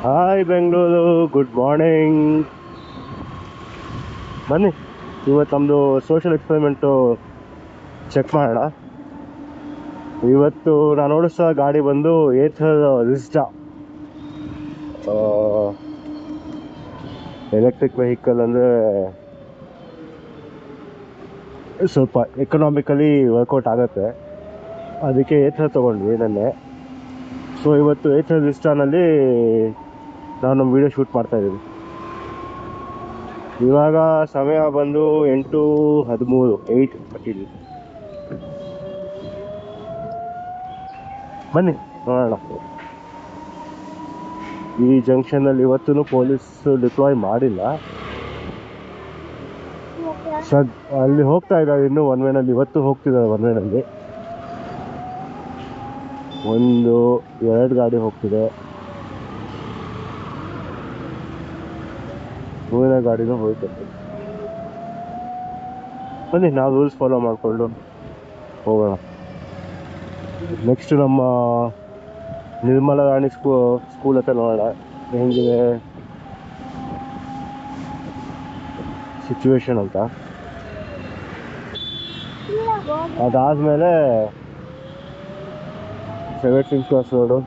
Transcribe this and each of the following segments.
Hi Bengaluru, good morning. ಬನ್ನಿ, ಇವತ್ತು ನಮ್ಮದು ಸೋಷಿಯಲ್ ಎಕ್ಸ್ಪೆರಿಮೆಂಟು ಚೆಕ್ ಮಾಡೋಣ. ಇವತ್ತು ನಾನು ಓಡಿಸೋ ಗಾಡಿ ಬಂದು ಏಥರ್ ರಿಸ್ಟಾ ಎಲೆಕ್ಟ್ರಿಕ್ ವೆಹಿಕಲ್. ಅಂದರೆ ಸ್ವಲ್ಪ ಎಕನಾಮಿಕಲಿ ವರ್ಕೌಟ್ ಆಗುತ್ತೆ, ಅದಕ್ಕೆ ಏಥರ್ ತೊಗೊಂಡ್ವಿ ನೆನ್ನೆ. ಸೊ ಇವತ್ತು ಏಥರ್ ರಿಸ್ಟಾನಲ್ಲಿ ನಾನು ನಮ್ಮ ವೀಡಿಯೋ ಶೂಟ್ ಮಾಡ್ತಾಯಿದ್ದೀನಿ. ಇವಾಗ ಸಮಯ ಬಂದು 8:13, 8:13. ಬನ್ನಿ ನೋಡೋಣ. ಈ ಜಂಕ್ಷನಲ್ಲಿ ಇವತ್ತೂ ಪೊಲೀಸ್ ಡಿಪ್ಲಾಯ್ ಮಾಡಿಲ್ಲ. ಅಲ್ಲಿ ಹೋಗ್ತಾ ಇದ್ದಾರೆ, ಇನ್ನೂ ಒನ್ ವೇನಲ್ಲಿ. ಇವತ್ತು ಹೋಗ್ತಿದ್ದಾರೆ ಒನ್ ವೇನಲ್ಲಿ. 1-2 ಗಾಡಿ ಹೋಗ್ತಿದೆ, ಮೂರನೇ ಗಾಡಿನೂ ಹೋಗ್ತದೆ. ಬನ್ನಿ, ನಾವು ರೂಲ್ಸ್ ಫಾಲೋ ಮಾಡಿಕೊಂಡು ಹೋಗೋಣ. ನೆಕ್ಸ್ಟ್ ನಮ್ಮ ನಿರ್ಮಲಾ ರಾಣಿ ಸ್ಕೂಲ್ ಹತ್ರ ನೋಡೋಣ ಹೆಂಗಿದೆ ಸಿಚುವೇಶನ್ ಅಂತ. ಅದಾದಮೇಲೆ 17th cross road,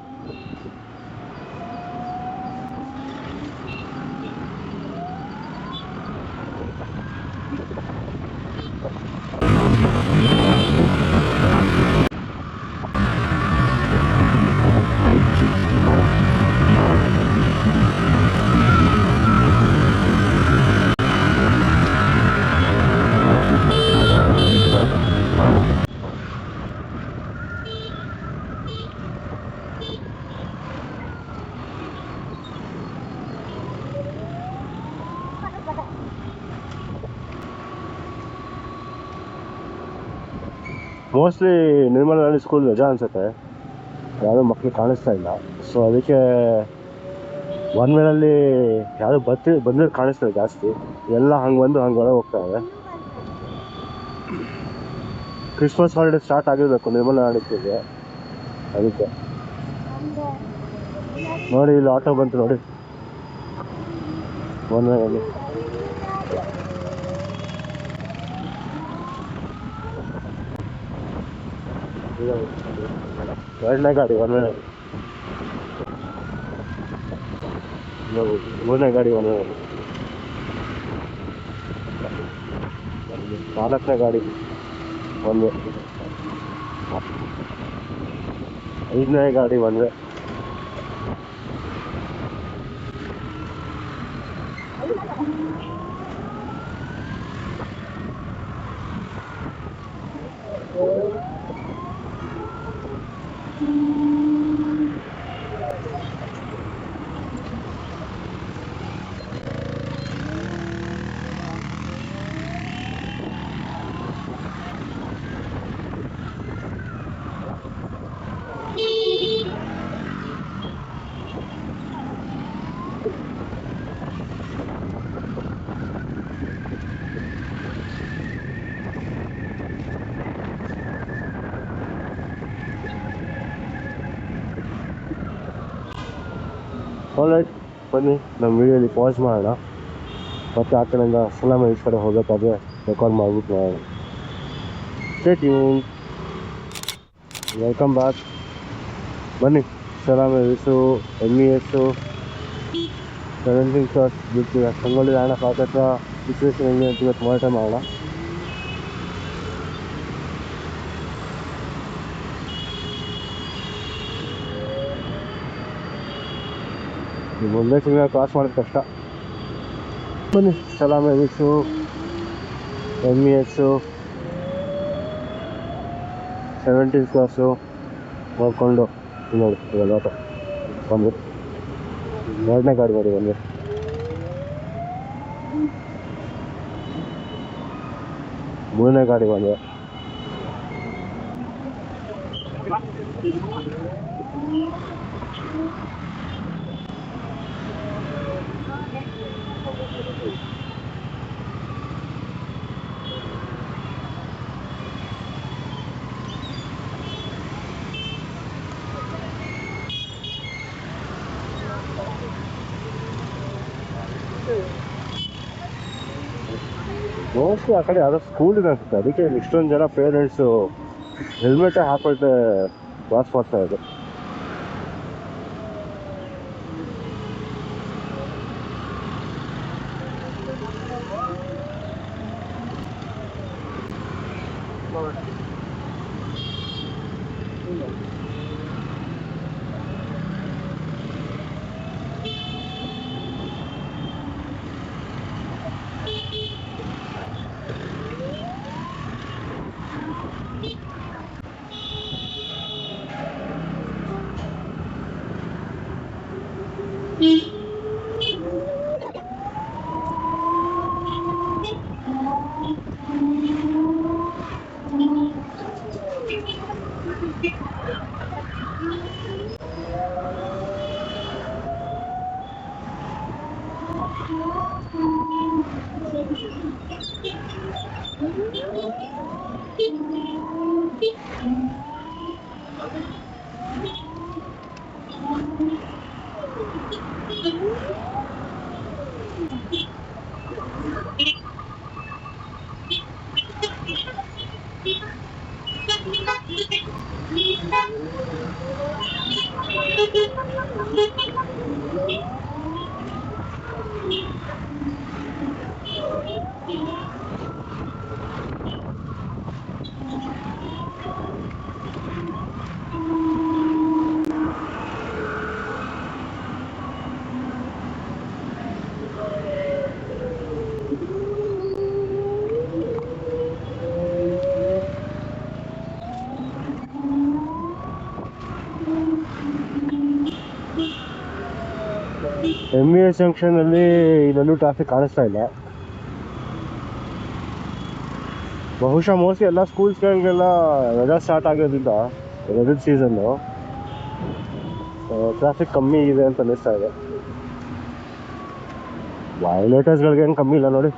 mostly Nirmala Rani school ರಜಾ ಅನಿಸುತ್ತೆ, ಯಾವುದೋ ಮಕ್ಕಳು ಕಾಣಿಸ್ತಾ ಇಲ್ಲ. ಸೊ ಅದಕ್ಕೆ ಒನ್ ವೇನಲ್ಲಿ ಯಾವುದೋ ಬಂದಿರೋದು ಕಾಣಿಸ್ತದೆ ಜಾಸ್ತಿ. ಎಲ್ಲ ಹಂಗೆ ಬಂದು ಹಂಗೆ ಒಳಗೆ ಹೋಗ್ತಾ ಇದೆ. ಕ್ರಿಸ್ಮಸ್ ಹಾಲಿಡೇ ಸ್ಟಾರ್ಟ್ ಆಗಿರಬೇಕು ನಿರ್ಮಲಾ ರಾಣಿ ಸ್ಕೂಲ್ಗೆ, ಅದಕ್ಕೆ. ನೋಡಿ, ಇಲ್ಲಿ ಆಟೋ ಬಂತು ನೋಡಿ ಒನ್ ವೇನಲ್ಲಿ. ಎರಡನೇ ಗಾಡಿ ಒನ್ ವೇನಲ್ಲಿ, ಮೂರನೇ ಗಾಡಿ ಒನ್ ವೇನಲ್ಲಿ, 4ನೇ ಗಾಡಿ ಒನ್ ವೇ, 5ನೇ ಗಾಡಿ ಒನ್ ವೇ. ಆಲ್ರೈಟ್, ಬನ್ನಿ ನಮ್ಮ ವೀಡಿಯೋಲಿ ಪಾಸ್ ಮಾಡೋಣ. ಮತ್ತೆ ಆ ಕಡೆಯಿಂದ ಸಲಾಮ್ ಈ ಕಡೆ ಹೋಗಬೇಕಾದ್ರೆ ರೆಕಾರ್ಡ್ ಮಾಡಿಬಿಟ್ಟು ಮಾಡೋಣ. Stay tune. Welcome back. ಬನ್ನಿ, ಸಲಾಮ್ MES 17th ಕ್ರಾಸ್ ಬಿಡ್ತೀವಿ. ಸಂಗೊಳ್ಳಿ ರಾಯಣ್ಣ ಪಾರ್ಕ್ ಹತ್ರ ಸಿಚುವೇಶನ್ ಹೆಂಗೆ ಅಂತ ಇವತ್ತು ಮಾನಿಟರ್ ಮಾಡೋಣ. ನೀವು ಒಂದೇ ಸಿಗ್ನಲ್ ಕ್ರಾಸ್ ಮಾಡೋದು ಕಷ್ಟ. ಬನ್ನಿ, ಸಲಾಮ್ MES 17th ಕ್ರಾಸು ನೋಡಿಕೊಂಡು ನೋಡಿ. ಇವಾಗ ಆಟೋ ಬಂದು 2ನೇ ಗಾಡಿ ನೋಡಿ ಬಂದು. ಮೂರನೇ ಗಾಡಿ ಬಂದು. ಮೋಸ್ಟ್ಲಿ ಆ ಕಡೆ ಯಾವುದೋ ಸ್ಕೂಲ್ ಇದೆ ಅನ್ಸುತ್ತೆ, ಅದಕ್ಕೆ ಇಷ್ಟೊಂದು ಜನ ಪೇರೆಂಟ್ಸು ಹೆಲ್ಮೆಟೇ ಹಾಕೊಳ್ತೆ ಪಾಸ್ ಮಾಡ್ತಾ ಇದ್ರು. MVS ಜಂಕ್ಷನಲ್ಲಿ ಇಲ್ಲೂ ಟ್ರಾಫಿಕ್ ಕಾಣಿಸ್ತಾ ಇಲ್ಲ. ಬಹುಶಃ ಮೋಸ್ಟ್ಲಿ ಎಲ್ಲ ಸ್ಕೂಲ್ಸ್ಗಳಿಗೆಲ್ಲ ರಜಾ ಸ್ಟಾರ್ಟ್ ಆಗೋದ್ರಿಂದ ರಜದ ಸೀಸನ್ನು ಟ್ರಾಫಿಕ್ ಕಮ್ಮಿ ಇದೆ ಅಂತ ಅನ್ನಿಸ್ತಾ ಇದೆ. ವೈಲೇಟರ್ಸ್ಗಳಿಗೆ ಏನು ಕಮ್ಮಿ ಇಲ್ಲ ನೋಡಿ.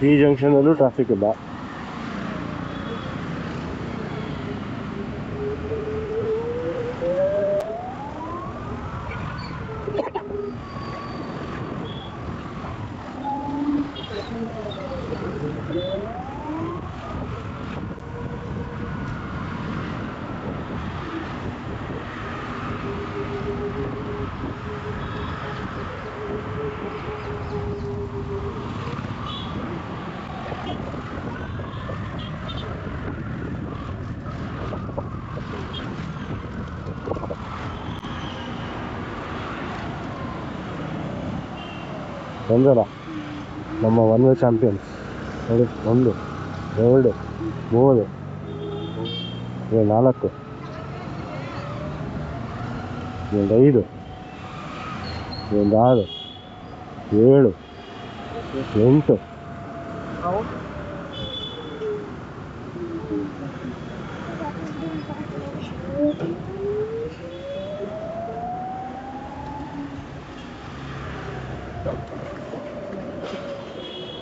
ಈ ಜಂಕ್ಷನಲ್ಲೂ ಟ್ರಾಫಿಕ್ ಇಲ್ಲ. ಬಂದಲ್ಲ ನಮ್ಮ ಒನ್ ವೇ ಚಾಂಪಿಯನ್ಸ್ ನೋಡಿ. 1 2 3 4 5 6 7 8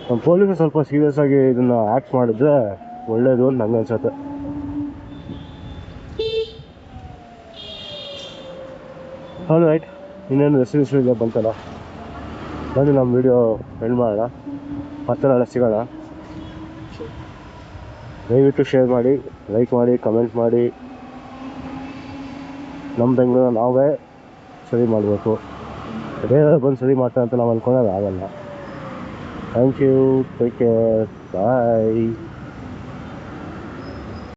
ನಮ್ಮ ಪೊಲೀಸರು ಸ್ವಲ್ಪ ಸೀರಿಯಸ್ ಆಗಿ ಇದನ್ನ ಆ್ಯಕ್ಟ್ ಮಾಡಿದ್ರೆ ಒಳ್ಳೇದು ಅಂತ ನಂಗೆ ಅನ್ಸುತ್ತೆ. ಹೌದು ರೈಟ್. ಇನ್ನೇನು ರೆಸಿಡೆನ್ಷಿಯಲ್ ಬಂತಲ್ಲ, ಬನ್ನಿ ನಮ್ಮ ವಿಡಿಯೋ ಎಂಡ್ ಮಾಡೋಣ. ಮತ್ತೆ ನಾಳೆ ಸಿಗೋಣ. ದಯವಿಟ್ಟು ಶೇರ್ ಮಾಡಿ, ಲೈಕ್ ಮಾಡಿ, ಕಮೆಂಟ್ ಮಾಡಿ. ನಮ್ಮ ಬೆಂಗಳೂರು ನಾವೇ ಸರಿ ಮಾಡಬೇಕು. ಬೇರೆ ಬಂದು ಸರಿ ಮಾಡ್ತಾರೆ ಅಂತ ನಾವು ಅಂದ್ಕೊಂಡ್ರೆ ಆಗಲ್ಲ. Thank you. Take care. Bye.